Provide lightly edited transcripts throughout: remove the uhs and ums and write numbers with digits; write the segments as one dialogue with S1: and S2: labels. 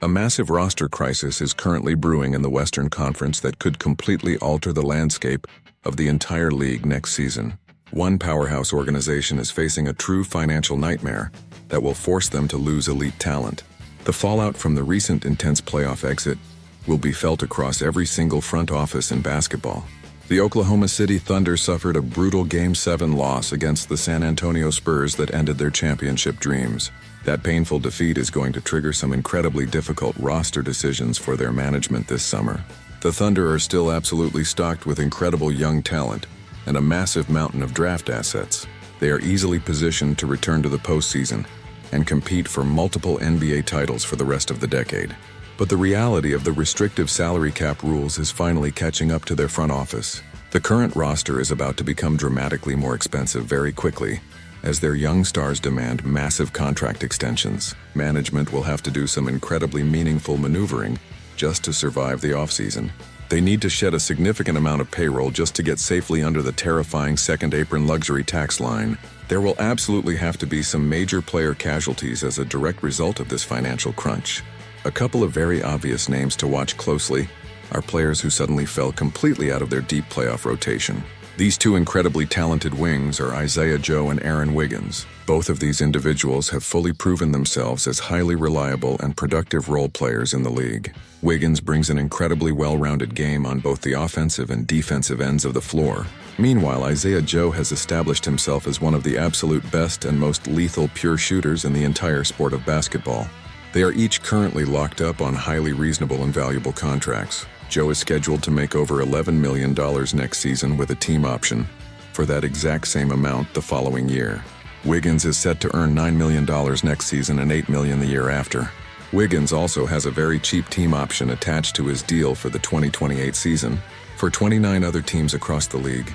S1: A massive roster crisis is currently brewing in the Western Conference that could completely alter the landscape of the entire league next season. One powerhouse organization is facing a true financial nightmare that will force them to lose elite talent. The fallout from the recent intense playoff exit will be felt across every single front office in basketball. The Oklahoma City Thunder suffered a brutal Game 7 loss against the San Antonio Spurs that ended their championship dreams. That painful defeat is going to trigger some incredibly difficult roster decisions for their management this summer. The Thunder are still absolutely stocked with incredible young talent and a massive mountain of draft assets. They are easily positioned to return to the postseason and compete for multiple NBA titles for the rest of the decade. But the reality of the restrictive salary cap rules is finally catching up to their front office. The current roster is about to become dramatically more expensive very quickly, as their young stars demand massive contract extensions. Management will have to do some incredibly meaningful maneuvering just to survive the offseason. They need to shed a significant amount of payroll just to get safely under the terrifying second apron luxury tax line. There will absolutely have to be some major player casualties as a direct result of this financial crunch. A couple of very obvious names to watch closely are players who suddenly fell completely out of their deep playoff rotation. These two incredibly talented wings are Isaiah Joe and Aaron Wiggins. Both of these individuals have fully proven themselves as highly reliable and productive role players in the league. Wiggins brings an incredibly well-rounded game on both the offensive and defensive ends of the floor. Meanwhile, Isaiah Joe has established himself as one of the absolute best and most lethal pure shooters in the entire sport of basketball. They are each currently locked up on highly reasonable and valuable contracts. Joe is scheduled to make over $11 million next season with a team option for that exact same amount the following year. Wiggins is set to earn $9 million next season and $8 million the year after. Wiggins also has a very cheap team option attached to his deal for the 2028 season. For 29 other teams across the league,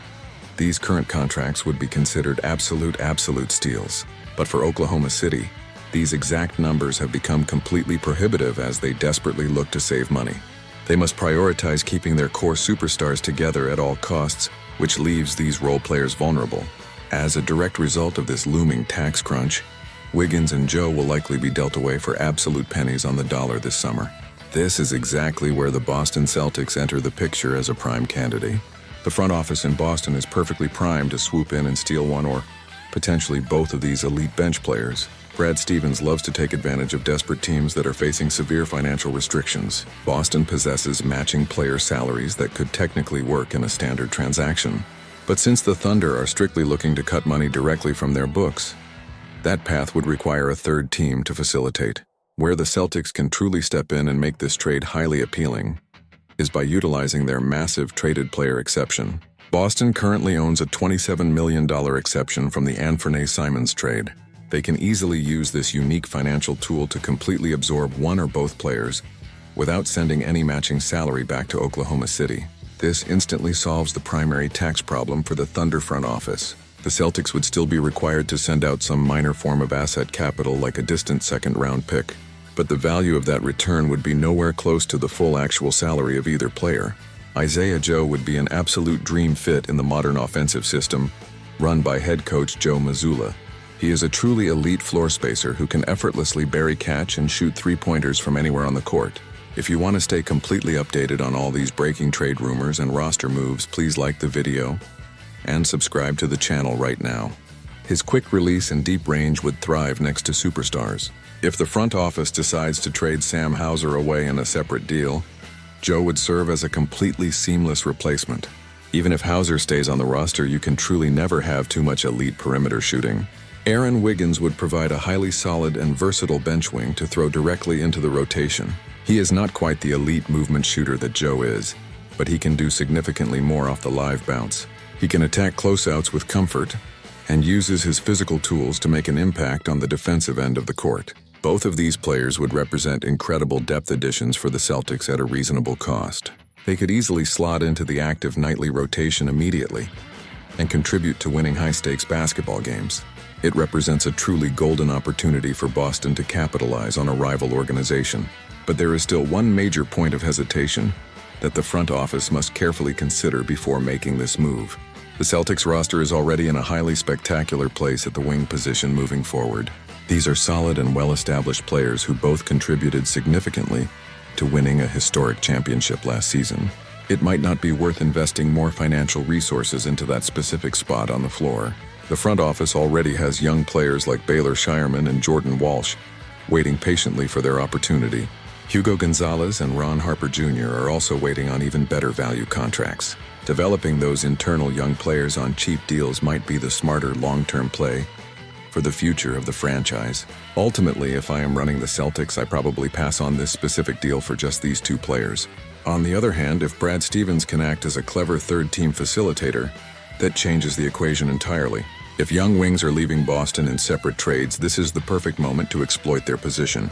S1: these current contracts would be considered absolute steals. But for Oklahoma City, these exact numbers have become completely prohibitive as they desperately look to save money. They must prioritize keeping their core superstars together at all costs, which leaves these role players vulnerable. As a direct result of this looming tax crunch, Wiggins and Joe will likely be dealt away for absolute pennies on the dollar this summer. This is exactly where the Boston Celtics enter the picture as a prime candidate. The front office in Boston is perfectly primed to swoop in and steal one or potentially both of these elite bench players. Brad Stevens loves to take advantage of desperate teams that are facing severe financial restrictions. Boston possesses matching player salaries that could technically work in a standard transaction. But since the Thunder are strictly looking to cut money directly from their books, that path would require a third team to facilitate. Where the Celtics can truly step in and make this trade highly appealing is by utilizing their massive traded player exception. Boston currently owns a $27 million exception from the Anthony Simons trade. They can easily use this unique financial tool to completely absorb one or both players without sending any matching salary back to Oklahoma City. This instantly solves the primary tax problem for the Thunder front office. The Celtics would still be required to send out some minor form of asset capital like a distant second-round pick, but the value of that return would be nowhere close to the full actual salary of either player. Isaiah Joe would be an absolute dream fit in the modern offensive system run by head coach Joe Mazzulla. He is a truly elite floor spacer who can effortlessly bury catch and shoot three-pointers from anywhere on the court. If you want to stay completely updated on all these breaking trade rumors and roster moves, please like the video and subscribe to the channel right now. His quick release and deep range would thrive next to superstars. If the front office decides to trade Sam Hauser away in a separate deal, Joe would serve as a completely seamless replacement. Even if Hauser stays on the roster, you can truly never have too much elite perimeter shooting. Aaron Wiggins would provide a highly solid and versatile bench wing to throw directly into the rotation. He is not quite the elite movement shooter that Joe is, but he can do significantly more off the live bounce. He can attack closeouts with comfort and uses his physical tools to make an impact on the defensive end of the court. Both of these players would represent incredible depth additions for the Celtics at a reasonable cost. They could easily slot into the active nightly rotation immediately and contribute to winning high-stakes basketball games. It represents a truly golden opportunity for Boston to capitalize on a rival organization. But there is still one major point of hesitation that the front office must carefully consider before making this move. The Celtics roster is already in a highly spectacular place at the wing position moving forward. These are solid and well-established players who both contributed significantly to winning a historic championship last season. It might not be worth investing more financial resources into that specific spot on the floor. The front office already has young players like Baylor Shireman and Jordan Walsh waiting patiently for their opportunity. Hugo Gonzalez and Ron Harper Jr. are also waiting on even better value contracts. Developing those internal young players on cheap deals might be the smarter long-term play for the future of the franchise. Ultimately, if I am running the Celtics, I probably pass on this specific deal for just these two players. On the other hand, if Brad Stevens can act as a clever third-team facilitator, that changes the equation entirely. If young wings are leaving Boston in separate trades, this is the perfect moment to exploit their position.